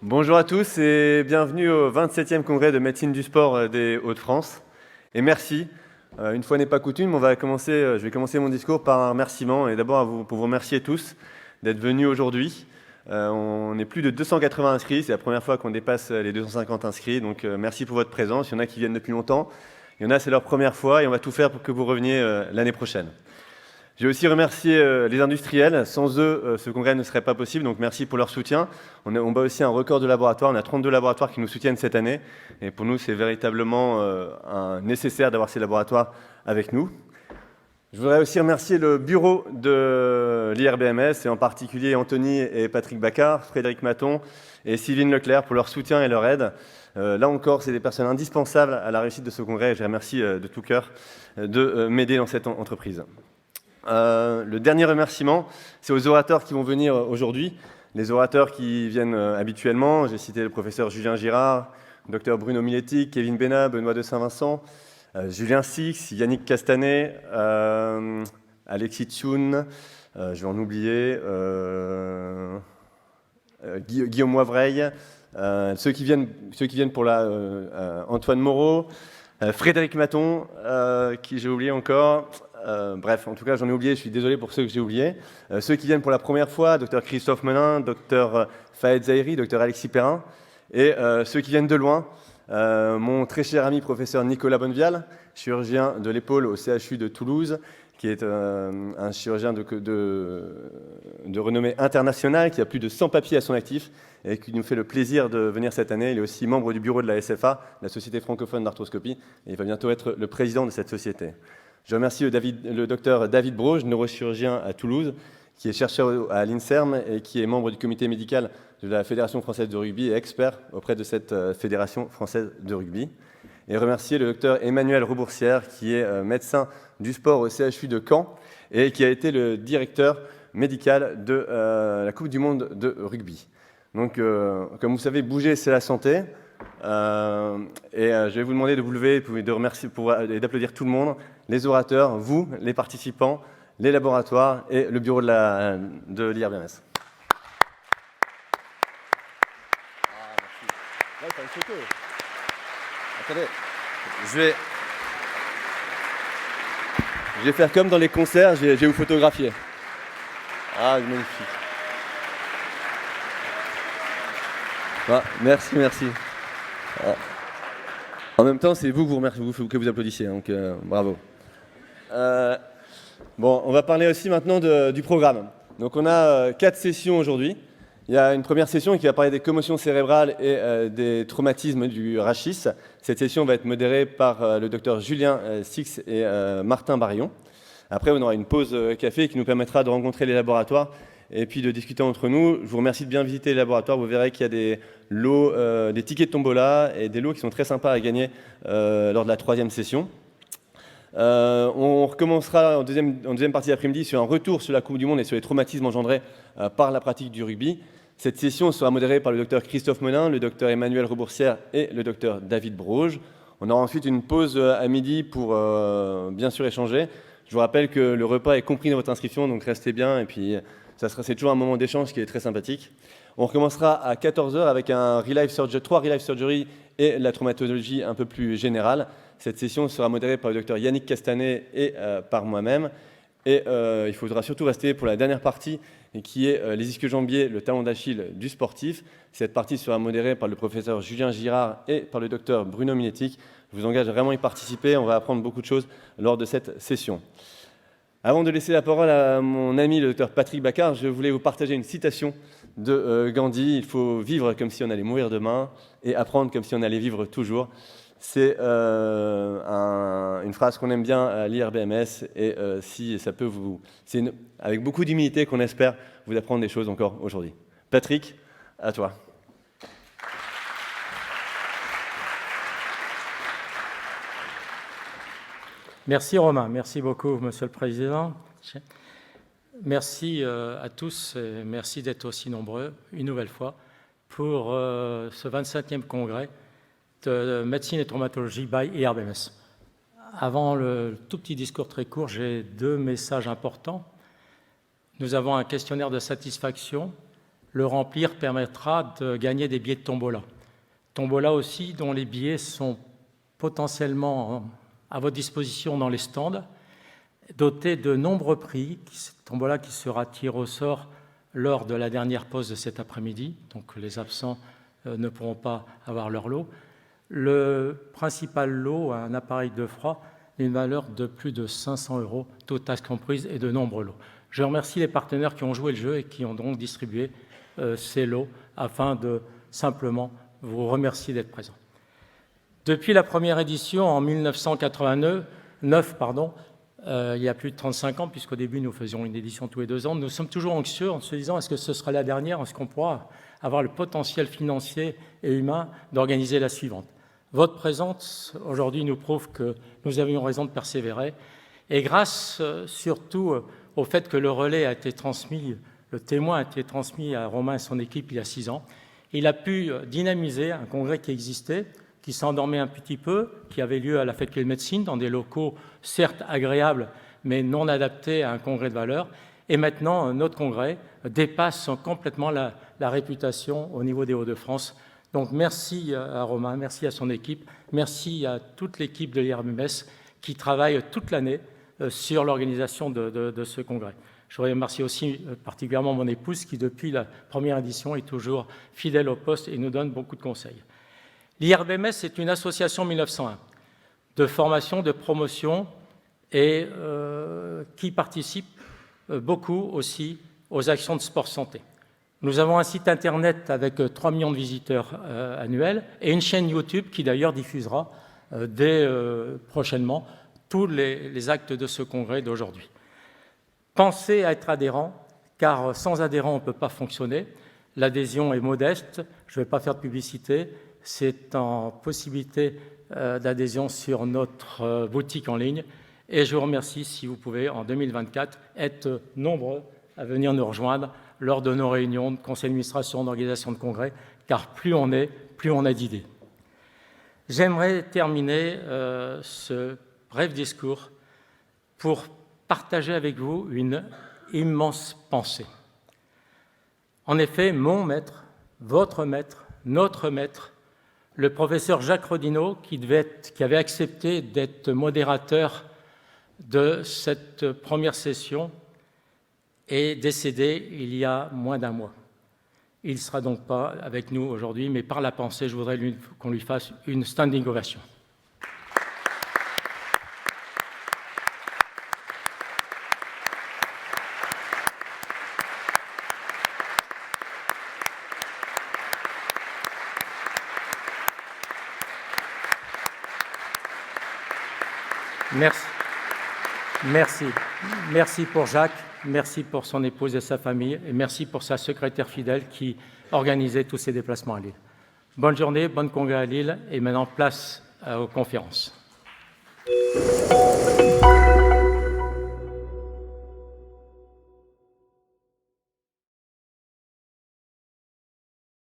Bonjour à tous et bienvenue au 27e congrès de médecine du sport des Hauts-de-France. Et merci. Une fois n'est pas coutume, je vais commencer mon discours par un remerciement. Et d'abord, pour vous remercier tous d'être venus aujourd'hui. On est plus de 280 inscrits. C'est la première fois qu'on dépasse les 250 inscrits. Donc merci pour votre présence. Il y en a qui viennent depuis longtemps. Il y en a, c'est leur première fois. Et on va tout faire pour que vous reveniez l'année prochaine. Je vais aussi remercier les industriels. Sans eux, ce congrès ne serait pas possible, donc merci pour leur soutien. On bat aussi un record de laboratoires. On a 32 laboratoires qui nous soutiennent cette année. Et pour nous, c'est véritablement nécessaire d'avoir ces laboratoires avec nous. Je voudrais aussi remercier le bureau de l'IRBMS, et en particulier Anthony et Patrick Bacard, Frédéric Maton et Sylvine Leclerc pour leur soutien et leur aide. Là encore, c'est des personnes indispensables à la réussite de ce congrès. Et je les remercie de tout cœur de m'aider dans cette entreprise. Le dernier remerciement, c'est aux orateurs qui vont venir aujourd'hui. Les orateurs qui viennent habituellement, j'ai cité le professeur Julien Girard, Dr Bruno Miletti, Kevin Bénat, Benoît de Saint-Vincent, Julien Six, Yannick Castanet, Alexis Tchoun, je vais en oublier, Guillaume Moivreil, ceux qui viennent pour Antoine Moreau, Frédéric Maton, qui j'ai oublié encore. Bref, en tout cas, j'en ai oublié, je suis désolé pour ceux que j'ai oubliés. Ceux qui viennent pour la première fois, Dr Christophe Melin, Dr Fahad Zahiri, Dr Alexis Perrin, et ceux qui viennent de loin, mon très cher ami professeur Nicolas Bonnevial, chirurgien de l'épaule au CHU de Toulouse, qui est un chirurgien de renommée internationale, qui a plus de 100 papiers à son actif et qui nous fait le plaisir de venir cette année. Il est aussi membre du bureau de la SFA, la Société francophone d'arthroscopie, et il va bientôt être le président de cette société. Je remercie le docteur David Broge, neurochirurgien à Toulouse, qui est chercheur à l'INSERM et qui est membre du comité médical de la Fédération française de rugby et expert auprès de cette Fédération française de rugby. Et remercier le docteur Emmanuel Reboursière, qui est médecin du sport au CHU de Caen et qui a été le directeur médical de la Coupe du monde de rugby. Donc, comme vous savez, bouger, c'est la santé. Je vais vous demander de vous lever et de remercier et d'applaudir tout le monde, les orateurs, vous, les participants, les laboratoires et le bureau de l'IRBMS. Attendez, je vais faire comme dans les concerts, je vais vous photographier. Ah, magnifique. Ah, merci. En même temps, c'est vous que vous applaudissez, donc bravo. Bon, on va parler aussi maintenant du programme. Donc on a 4 sessions aujourd'hui. Il y a une première session qui va parler des commotions cérébrales et des traumatismes du rachis. Cette session va être modérée par le docteur Julien Six et Martin Barillon. Après, on aura une pause café qui nous permettra de rencontrer les laboratoires et puis de discuter entre nous. Je vous remercie de bien visiter les laboratoires. Vous verrez qu'il y a des lots, des tickets de tombola et des lots qui sont très sympas à gagner lors de la 3e session. On recommencera en deuxième partie d'après-midi sur un retour sur la Coupe du Monde et sur les traumatismes engendrés par la pratique du rugby. Cette session sera modérée par le docteur Christophe Melin, le docteur Emmanuel Reboursière et le docteur David Broge. On aura ensuite une pause à midi pour bien sûr échanger. Je vous rappelle que le repas est compris dans votre inscription, donc restez bien et puis c'est toujours un moment d'échange qui est très sympathique. On recommencera à 14h avec 3 Relife Surgery et la traumatologie un peu plus générale. Cette session sera modérée par le docteur Yannick Castanet et par moi-même. Et il faudra surtout rester pour la dernière partie, qui est les ischio-jambiers, le talon d'Achille du sportif. Cette partie sera modérée par le professeur Julien Girard et par le docteur Bruno Miletti. Je vous engage vraiment à y participer. On va apprendre beaucoup de choses lors de cette session. Avant de laisser la parole à mon ami le docteur Patrick Bacard, je voulais vous partager une citation de Gandhi. Il faut vivre comme si on allait mourir demain et apprendre comme si on allait vivre toujours. C'est une phrase qu'on aime bien à l'IRBMS et si ça peut c'est avec beaucoup d'humilité qu'on espère vous apprendre des choses encore aujourd'hui. Patrick, à toi. Merci Romain, merci beaucoup Monsieur le Président. Merci à tous et merci d'être aussi nombreux une nouvelle fois pour ce 25e congrès de médecine et traumatologie by IRBMS. Avant le tout petit discours très court, j'ai 2 messages importants. Nous avons un questionnaire de satisfaction Le remplir permettra de gagner des billets de tombola. Tombola aussi, dont les billets sont potentiellement à votre disposition dans les stands, dotés de nombreux prix. Tombola qui sera tiré au sort lors de la dernière pause de cet après-midi, donc les absents ne pourront pas avoir leur lot. Le principal lot, un appareil de froid, d'une valeur de plus de 500 €, toutes taxes comprises, et de nombreux lots. Je remercie les partenaires qui ont joué le jeu et qui ont donc distribué ces lots afin de simplement vous remercier d'être présents. Depuis la première édition en 1989, il y a plus de 35 ans, puisqu'au début nous faisions une édition tous les 2 ans, nous sommes toujours anxieux en se disant est-ce que ce sera la dernière, est-ce qu'on pourra avoir le potentiel financier et humain d'organiser la suivante. Votre présence aujourd'hui nous prouve que nous avions raison de persévérer, et grâce surtout au fait que le relais a été transmis, le témoin a été transmis à Romain et son équipe il y a 6 ans, il a pu dynamiser un congrès qui existait, qui s'endormait un petit peu, qui avait lieu à la Faculté de médecine, dans des locaux certes agréables, mais non adaptés à un congrès de valeur. Et maintenant, notre congrès dépasse complètement la réputation au niveau des Hauts-de-France. Donc merci à Romain, merci à son équipe, merci à toute l'équipe de l'IRBMS qui travaille toute l'année sur l'organisation de ce congrès. Je voudrais remercier aussi particulièrement mon épouse qui, depuis la première édition, est toujours fidèle au poste et nous donne beaucoup de conseils. L'IRBMS est une association 1901 de formation, de promotion et qui participe beaucoup aussi aux actions de sport santé. Nous avons un site internet avec 3 millions de visiteurs annuels et une chaîne YouTube qui d'ailleurs diffusera dès prochainement tous les actes de ce congrès d'aujourd'hui. Pensez à être adhérent, car sans adhérent, on ne peut pas fonctionner. L'adhésion est modeste, je ne vais pas faire de publicité, c'est en possibilité d'adhésion sur notre boutique en ligne. Et je vous remercie si vous pouvez, en 2024, être nombreux à venir nous rejoindre lors de nos réunions de conseil d'administration, d'organisation de congrès, car plus on est, plus on a d'idées. J'aimerais terminer ce bref discours pour partager avec vous une immense pensée. En effet, mon maître, votre maître, notre maître, le professeur Jacques Rodinot, qui avait accepté d'être modérateur de cette première session, est décédé il y a moins d'1 mois. Il ne sera donc pas avec nous aujourd'hui, mais par la pensée, je voudrais qu'on lui fasse une standing ovation. Merci pour Jacques, merci pour son épouse et sa famille, et merci pour sa secrétaire fidèle qui organisait tous ses déplacements à Lille. Bonne journée, bonne congrès à Lille, et maintenant place aux conférences.